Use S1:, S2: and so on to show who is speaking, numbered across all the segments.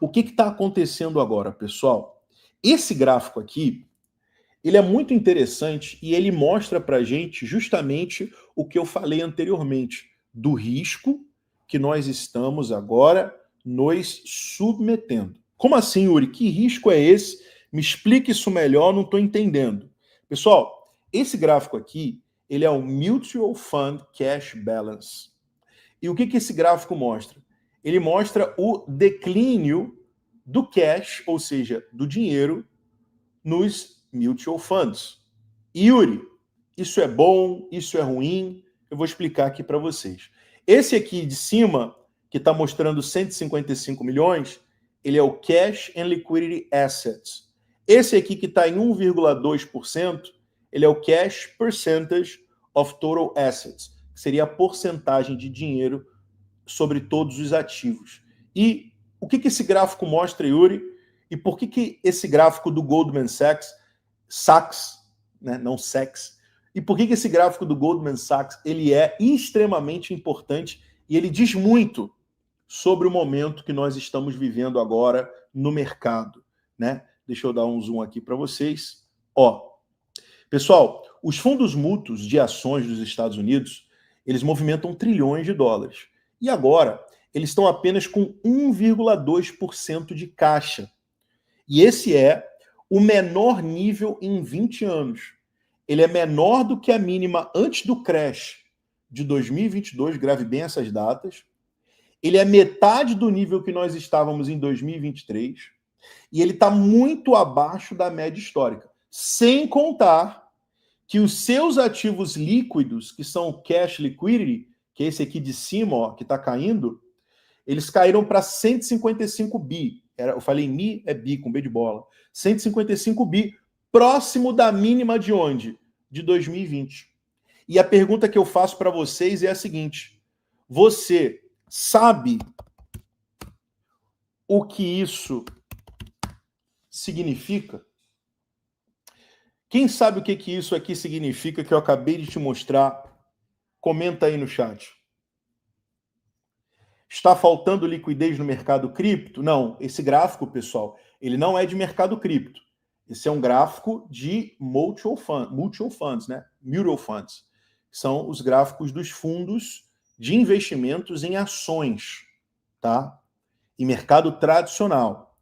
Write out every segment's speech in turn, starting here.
S1: O que está acontecendo agora, pessoal? Esse gráfico aqui, ele é muito interessante e ele mostra para a gente justamente o que eu falei anteriormente, do risco que nós estamos agora nos submetendo. Como assim, Yuri? Que risco é esse? Me explique isso melhor, não estou entendendo. Pessoal, esse gráfico aqui, ele é o Mutual Fund Cash Balance. E o que esse gráfico mostra? Ele mostra o declínio do cash, ou seja, do dinheiro, nos mutual funds. Yuri, isso é bom, isso é ruim? Eu vou explicar aqui para vocês. Esse aqui de cima, que está mostrando 155 milhões, ele é o Cash and Liquidity Assets. Esse aqui que está em 1,2%, ele é o Cash Percentage of Total Assets, que seria a porcentagem de dinheiro sobre todos os ativos. E o que esse gráfico mostra, Yuri? E por que esse gráfico do Goldman Sachs, né, não Sachs, e por que esse gráfico do Goldman Sachs ele é extremamente importante e ele diz muito sobre o momento que nós estamos vivendo agora no mercado, né? Deixa eu dar um zoom aqui para vocês. Ó, pessoal, os fundos mútuos de ações dos Estados Unidos, eles movimentam trilhões de dólares. E agora, eles estão apenas com 1,2% de caixa. E esse é o menor nível em 20 anos. Ele é menor do que a mínima antes do crash de 2022, grave bem essas datas. Ele é metade do nível que nós estávamos em 2023. E ele está muito abaixo da média histórica. Sem contar que os seus ativos líquidos, que são o cash liquidity, que é esse aqui de cima, ó, que está caindo, eles caíram para 155 bi. Eu falei mi, é bi, com B de bola. 155 bi, próximo da mínima de onde? De 2020. E a pergunta que eu faço para vocês é a seguinte: você sabe o que isso significa? Quem sabe o que isso aqui significa que eu acabei de te mostrar? Comenta aí no chat. Está faltando liquidez no mercado cripto? Não, esse gráfico, pessoal, ele não é de mercado cripto. Esse é um gráfico de mutual funds, né? Mutual funds. São os gráficos dos fundos de investimentos em ações, tá? Em mercado tradicional.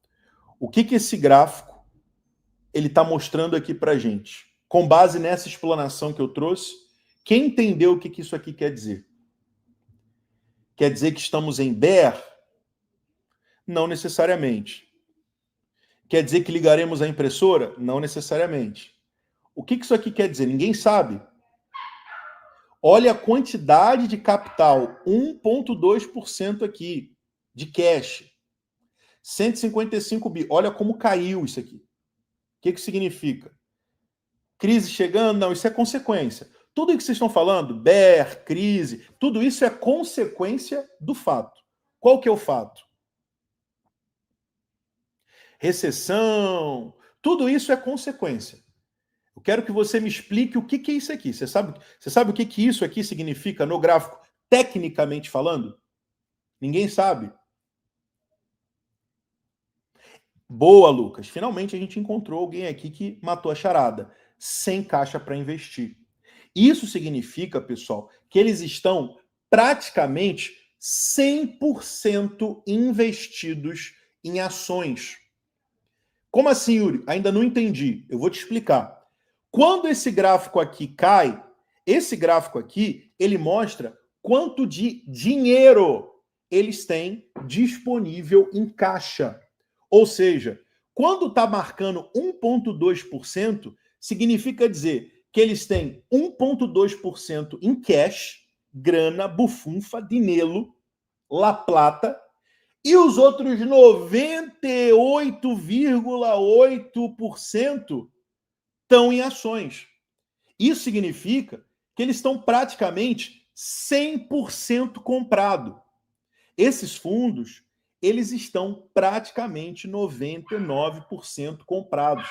S1: O que esse gráfico ele está mostrando aqui para gente? Com base nessa explanação que eu trouxe, quem entendeu o que isso aqui quer dizer? Quer dizer que estamos em bear? Não necessariamente. Quer dizer que ligaremos a impressora? Não necessariamente. O que isso aqui quer dizer? Ninguém sabe. Olha a quantidade de capital, 1,2% aqui, de cash. 155 bi. Olha como caiu isso aqui. O que significa? Crise chegando? Não, isso é consequência. Tudo que vocês estão falando, bear, crise, tudo isso é consequência do fato. Qual que é o fato? Recessão, tudo isso é consequência. Eu quero que você me explique o que é isso aqui. Você sabe o que isso aqui significa no gráfico, tecnicamente falando? Ninguém sabe. Boa, Lucas. Finalmente a gente encontrou alguém aqui que matou a charada. Sem caixa para investir. Isso significa, pessoal, que eles estão praticamente 100% investidos em ações. Como assim, Yuri? Ainda não entendi. Eu vou te explicar. Quando esse gráfico aqui cai, esse gráfico aqui, ele mostra quanto de dinheiro eles têm disponível em caixa. Ou seja, quando está marcando 1,2%, significa dizer que eles têm 1,2% em cash, grana, bufunfa, dinheiro, la plata, e os outros 98,8% estão em ações. Isso significa que eles estão praticamente 100% comprados. Esses fundos, eles estão praticamente 99% comprados.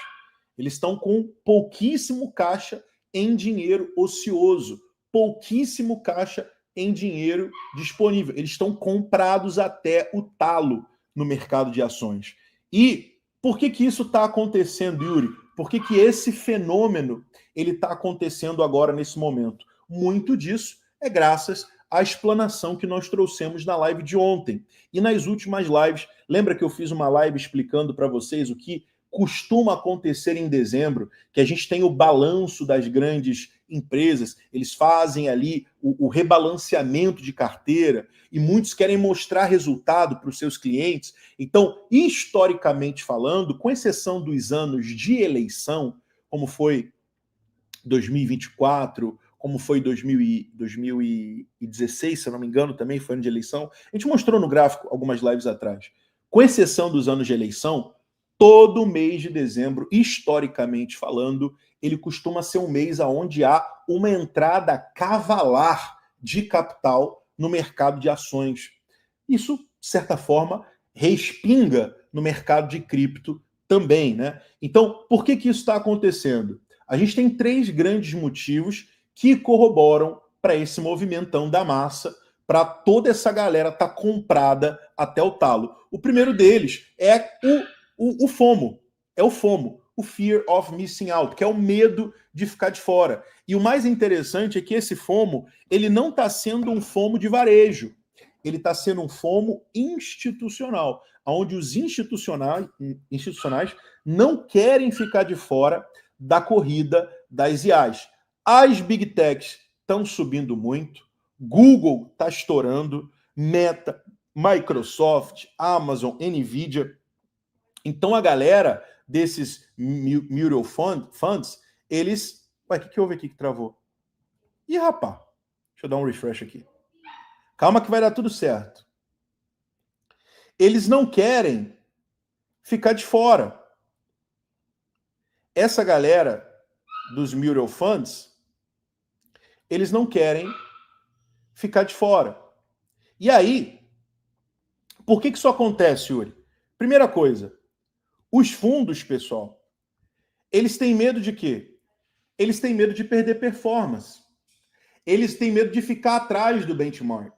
S1: Eles estão com pouquíssimo caixa em dinheiro ocioso, pouquíssimo caixa em dinheiro disponível. Eles estão comprados até o talo. no mercado de ações. E por que isso está acontecendo, Yuri? Por que esse fenômeno ele está acontecendo agora, nesse momento? Muito disso é graças à explanação que nós trouxemos na live de ontem. E nas últimas lives, lembra que eu fiz uma live explicando para vocês o que costuma acontecer em dezembro, que a gente tem o balanço das grandes empresas, eles fazem ali o rebalanceamento de carteira, e muitos querem mostrar resultado para os seus clientes. Então, historicamente falando, com exceção dos anos de eleição, como foi 2024, como foi 2016, se eu não me engano, também foi ano de eleição, a gente mostrou no gráfico algumas lives atrás. Com exceção dos anos de eleição, todo mês de dezembro, historicamente falando, ele costuma ser um mês onde há uma entrada cavalar de capital no mercado de ações. Isso, de certa forma, respinga no mercado de cripto também, né? Então, por que isso está acontecendo? A gente tem 3 grandes motivos que corroboram para esse movimentão da massa, para toda essa galera estar comprada até o talo. O primeiro deles é o FOMO. É o FOMO, o Fear of Missing Out, que é o medo de ficar de fora. E o mais interessante é que esse FOMO, ele não está sendo um FOMO de varejo, ele está sendo um FOMO institucional, onde os institucionais não querem ficar de fora da corrida das IAs. As Big Techs estão subindo muito, Google está estourando, Meta, Microsoft, Amazon, Nvidia. Então a galera desses mutual funds, eles... Ué, o que houve aqui que travou? Ih, rapaz, deixa eu dar um refresh aqui. Calma que vai dar tudo certo. Eles não querem ficar de fora. Essa galera dos mutual funds, eles não querem ficar de fora. E aí, por que isso acontece, Yuri? Primeira coisa, os fundos, pessoal, eles têm medo de quê? Eles têm medo de perder performance. Eles têm medo de ficar atrás do benchmark.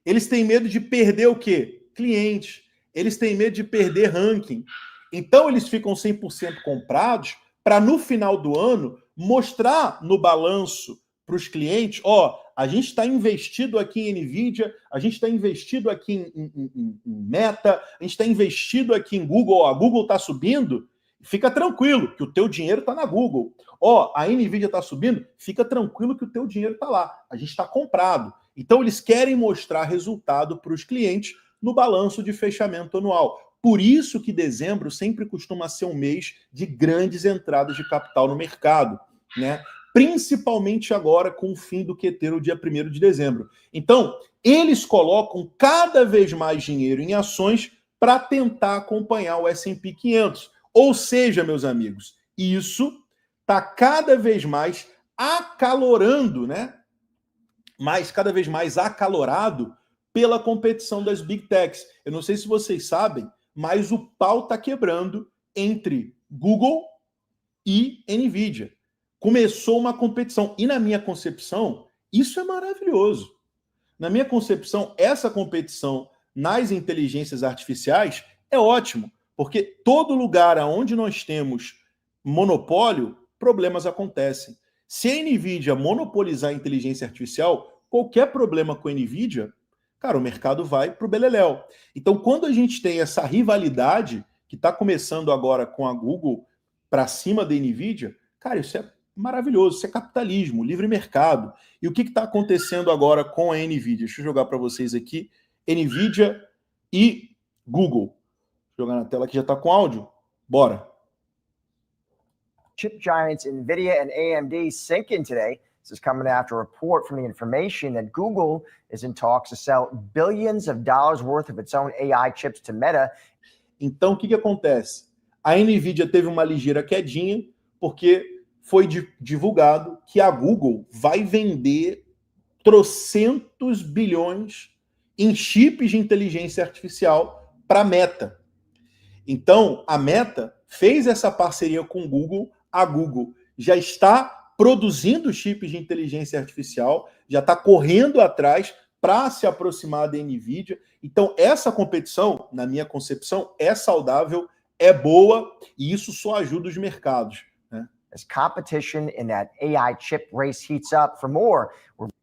S1: Eles têm medo de perder o quê? Clientes. Eles têm medo de perder ranking. Então, eles ficam 100% comprados para, no final do ano, mostrar no balanço para os clientes, a gente está investido aqui em Nvidia, a gente está investido aqui em Meta, a gente está investido aqui em Google, a Google está subindo, fica tranquilo que o teu dinheiro está na Google. A Nvidia está subindo, fica tranquilo que o teu dinheiro está lá. A gente está comprado. Então, eles querem mostrar resultado para os clientes no balanço de fechamento anual. Por isso que dezembro sempre costuma ser um mês de grandes entradas de capital no mercado, né? Principalmente agora com o fim do QT no dia 1º de dezembro. Então, eles colocam cada vez mais dinheiro em ações para tentar acompanhar o S&P 500. Ou seja, meus amigos, isso está cada vez mais acalorando, né? Cada vez mais acalorado pela competição das Big Techs. Eu não sei se vocês sabem, mas o pau está quebrando entre Google e Nvidia. Começou uma competição. E na minha concepção, isso é maravilhoso. Na minha concepção, essa competição nas inteligências artificiais é ótimo, porque todo lugar onde nós temos monopólio, problemas acontecem. Se a Nvidia monopolizar a inteligência artificial, qualquer problema com a Nvidia, cara, o mercado vai para o beleléu. Então, quando a gente tem essa rivalidade, que está começando agora com a Google para cima da Nvidia, cara, isso é maravilhoso, isso é capitalismo, livre mercado. E o que está acontecendo agora com a Nvidia? Deixa eu jogar para vocês aqui. Nvidia e Google. Vou jogar na tela que já está com áudio. Bora.
S2: Chip giants NVIDIA and AMD sinking today. This is coming after a report from the information that Google is in talks to sell billions of dollars worth of its own AI chips to Meta.
S1: Então, o que acontece? A Nvidia teve uma ligeira quedinha, porque foi divulgado que a Google vai vender trocentos bilhões em chips de inteligência artificial para a Meta. Então, a Meta fez essa parceria com o Google, a Google já está produzindo chips de inteligência artificial, já está correndo atrás para se aproximar da NVIDIA. Então, essa competição, na minha concepção, é saudável, é boa, e isso só ajuda os mercados.
S2: As competition in that AI chip race heats up for more.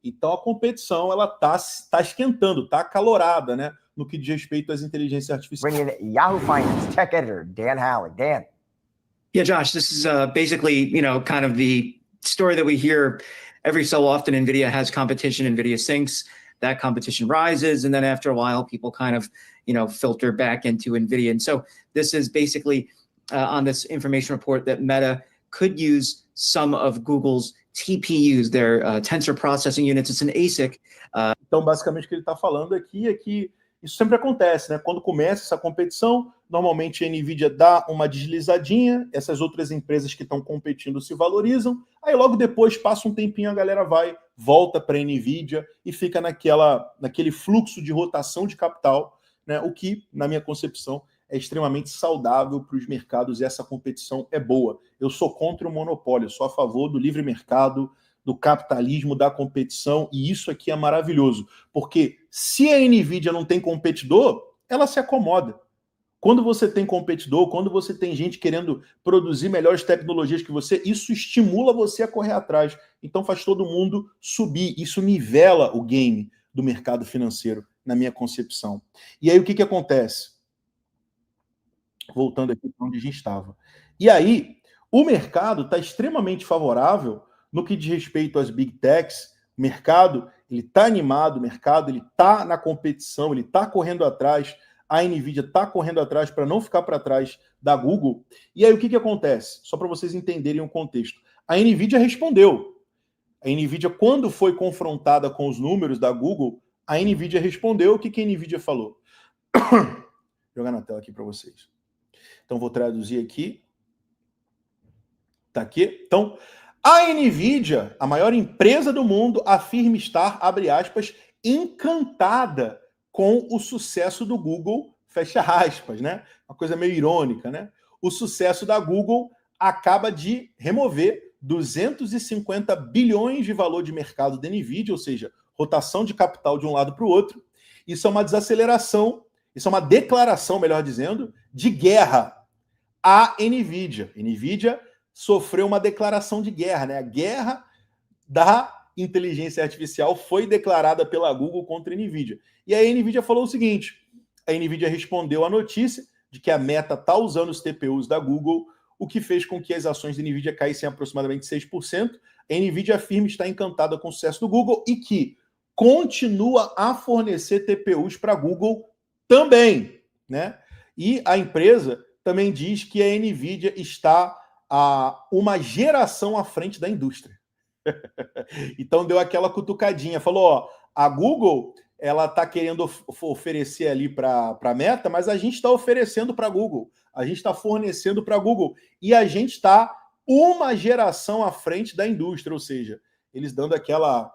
S1: Então a competição ela tá esquentando, tá acalorada, né, no que diz respeito às inteligências artificiais.
S2: Bringing in Yahoo Finance tech editor Dan Howley. Dan.
S3: Yeah, Josh, this is basically, kind of the story that we hear every so often. NVIDIA has competition, NVIDIA sinks, that competition rises, and then after a while, people kind of, filter back into NVIDIA. And so this is basically on this information report that Meta could use some of Google's TPUs, their tensor processing units. It's an ASIC.
S1: Então, basicamente, o que ele está falando aqui é que isso sempre acontece, né? Quando começa essa competição, normalmente a NVIDIA dá uma deslizadinha, essas outras empresas que estão competindo se valorizam, aí logo depois, passa um tempinho, a galera volta para a NVIDIA e fica naquele fluxo de rotação de capital, né? O que, na minha concepção, é extremamente saudável para os mercados e essa competição é boa. Eu sou contra o monopólio, sou a favor do livre mercado, do capitalismo, da competição, e isso aqui é maravilhoso, porque se a NVIDIA não tem competidor, ela se acomoda. Quando você tem competidor, quando você tem gente querendo produzir melhores tecnologias que você, isso estimula você a correr atrás. Então faz todo mundo subir, isso nivela o game do mercado financeiro, na minha concepção. E aí o que acontece? Voltando aqui para onde a gente estava. E aí, o mercado está extremamente favorável no que diz respeito às big techs. O mercado está animado, o mercado está na competição, ele está correndo atrás, a NVIDIA está correndo atrás para não ficar para trás da Google. E aí o que acontece? Só para vocês entenderem o contexto. A NVIDIA respondeu. A NVIDIA, quando foi confrontada com os números da Google, a NVIDIA respondeu. O que a NVIDIA falou? Vou jogar na tela aqui para vocês. Então, vou traduzir aqui. Está aqui. Então, a NVIDIA, a maior empresa do mundo, afirma estar, abre aspas, encantada com o sucesso do Google, fecha aspas, né? Uma coisa meio irônica, né? O sucesso da Google acaba de remover 250 bilhões de valor de mercado da NVIDIA, ou seja, rotação de capital de um lado para o outro. Isso é uma desaceleração, isso é uma declaração, melhor dizendo, de guerra à NVIDIA. A NVIDIA sofreu uma declaração de guerra, né? A guerra da inteligência artificial foi declarada pela Google contra a NVIDIA. E aí a NVIDIA falou o seguinte, a NVIDIA respondeu à notícia de que a Meta está usando os TPUs da Google, o que fez com que as ações da NVIDIA caíssem aproximadamente 6%. A NVIDIA afirma estar encantada com o sucesso do Google e que continua a fornecer TPUs para a Google também, né? E a empresa também diz que a NVIDIA está a uma geração à frente da indústria. Então deu aquela cutucadinha, falou, ó, a Google ela está querendo oferecer ali para a Meta, mas a gente está oferecendo para a Google, a gente está fornecendo para a Google, e a gente está uma geração à frente da indústria, ou seja, eles dando aquela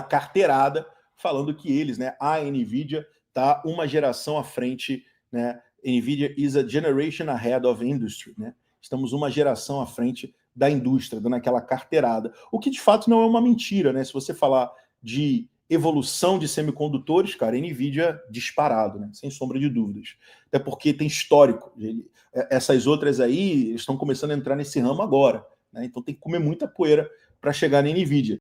S1: carteirada, falando que eles, né, a NVIDIA está uma geração à frente, né, NVIDIA is a generation ahead of industry, né? Estamos uma geração à frente da indústria, dando aquela carteirada. O que de fato não é uma mentira, né? Se você falar de evolução de semicondutores, cara, NVIDIA disparado, né? Sem sombra de dúvidas. Até porque tem histórico. Essas outras aí estão começando a entrar nesse ramo agora, né? Então tem que comer muita poeira para chegar na NVIDIA.